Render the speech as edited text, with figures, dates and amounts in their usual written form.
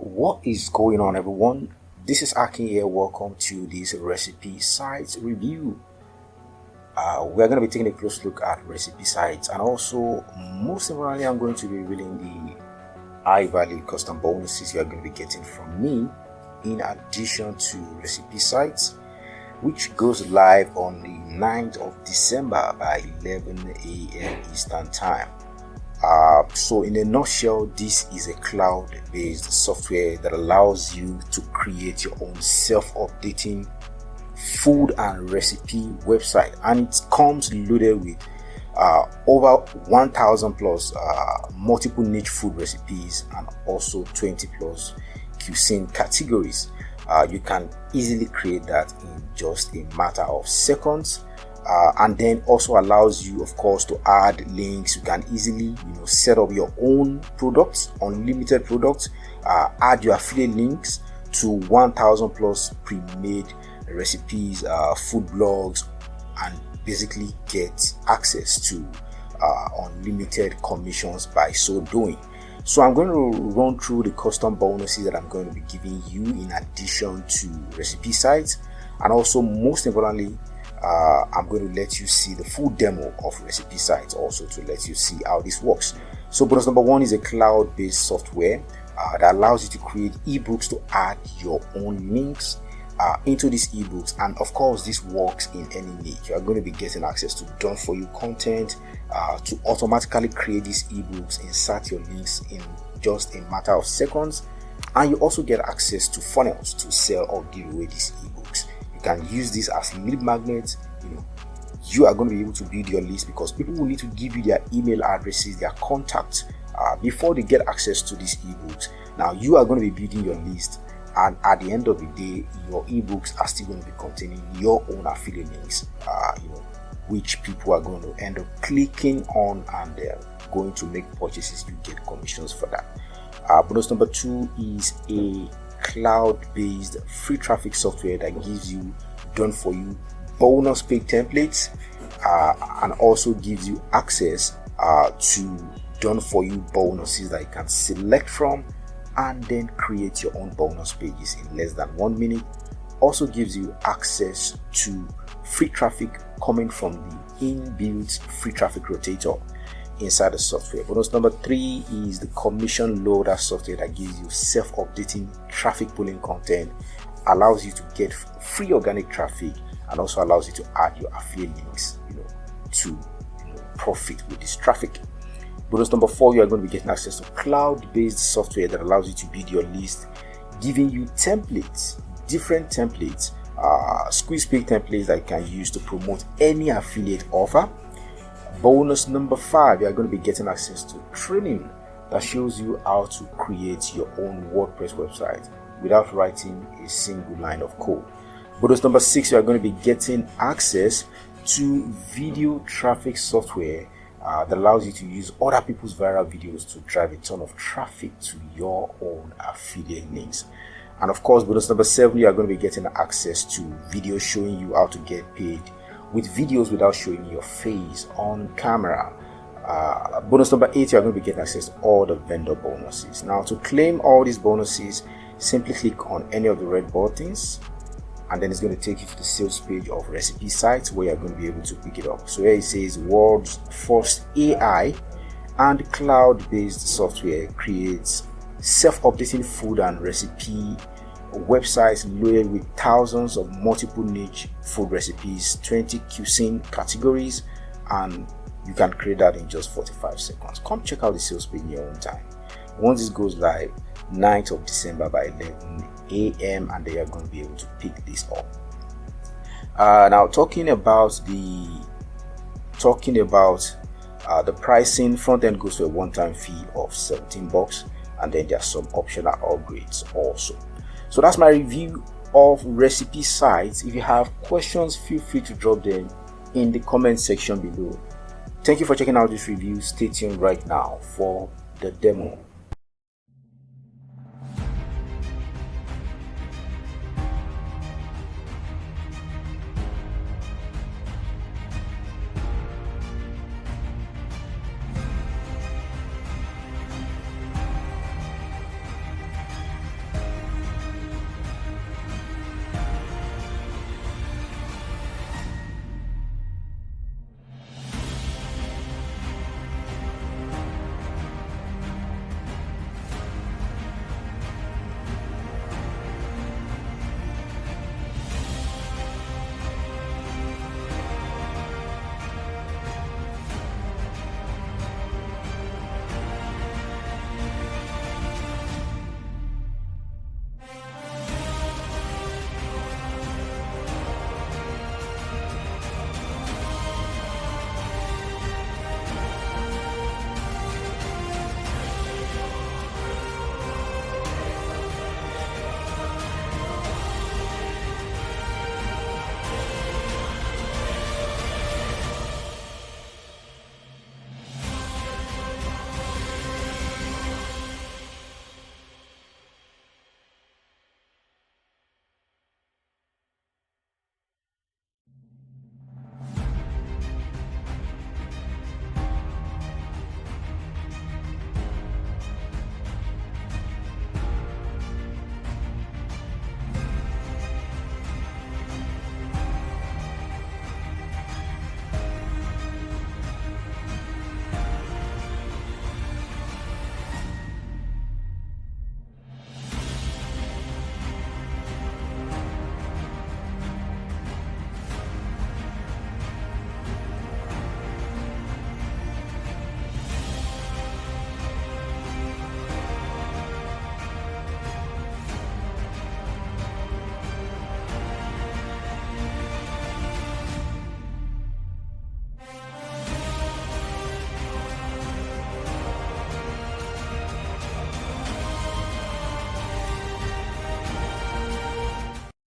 What is going on, everyone? This is Akin here. Welcome to this recipe sites review. We're going to be taking a close look at recipe sites, and also most importantly, I'm going to be revealing the high value custom bonuses you are going to be getting from me in addition to recipe sites, which goes live on the 9th of December by 11 a.m. Eastern Time. So in a nutshell, this is a cloud-based software that allows you to create your own self-updating food and recipe website, and it comes loaded with over 1,000 plus multiple niche food recipes and also 20 plus cuisine categories. You can easily create that in just a matter of seconds. And then also allows you, of course, to add links. You can easily set up your own products, unlimited products, add your affiliate links to 1,000 plus pre-made recipes, food blogs, and basically get access to unlimited commissions by so doing. So I'm going to run through the custom bonuses that I'm going to be giving you in addition to recipe sites, and also most importantly, I'm going to let you see the full demo of recipe sites, also to let you see how this works. So bonus number one is a cloud-based software that allows you to create ebooks to add your own links into these ebooks, and of course this works in any niche. You are going to be getting access to done for you content to automatically create these ebooks, insert your links in just a matter of seconds, and you also get access to funnels to sell or give away these ebooks. Can use this as lead magnets. You are going to be able to build your list, because people will need to give you their email addresses, their contacts before they get access to these ebooks. Now you are going to be building your list, and at the end of the day, your ebooks are still going to be containing your own affiliate links, which people are going to end up clicking on, and they're going to make purchases. You get commissions for that. Bonus number two is a cloud-based free traffic software that gives you done for you bonus paid templates and also gives you access to done for you bonuses that you can select from and then create your own bonus pages in less than 1 minute. Also gives you access to free traffic coming from the inbuilt free traffic rotator inside the software. Bonus number three is the commission loader software that gives you self-updating traffic pulling content, allows you to get free organic traffic, and also allows you to add your affiliate links to profit with this traffic. Bonus number four, you are going to be getting access to cloud-based software that allows you to build your list, giving you templates, different templates, squeeze pig templates that you can use to promote any affiliate offer. Bonus number five, you are going to be getting access to training that shows you how to create your own WordPress website without writing a single line of code. Bonus number six, you are going to be getting access to video traffic software that allows you to use other people's viral videos to drive a ton of traffic to your own affiliate links. And of course, bonus number seven, you are going to be getting access to videos showing you how to get paid with videos without showing your face on camera. Bonus number eight, you are going to be getting access to all the vendor bonuses. Now, to claim all these bonuses, simply click on any of the red buttons, and then it's going to take you to the sales page of recipe sites where you're going to be able to pick it up. So here it says world's first AI and cloud-based software creates self-updating food and recipe websites loaded with thousands of multiple niche food recipes, 20 cuisine categories, and you can create that in just 45 seconds. Come check out the sales page in your own time. Once this goes live, 9th of December by 11 a.m. and they are going to be able to pick this up. Now talking about the pricing, front end goes for a one-time fee of $17, and then there are some optional upgrades also. So that's my review of recipe sites. If you have questions, feel free to drop them in the comment section below. Thank you for checking out this review. Stay tuned right now for the demo.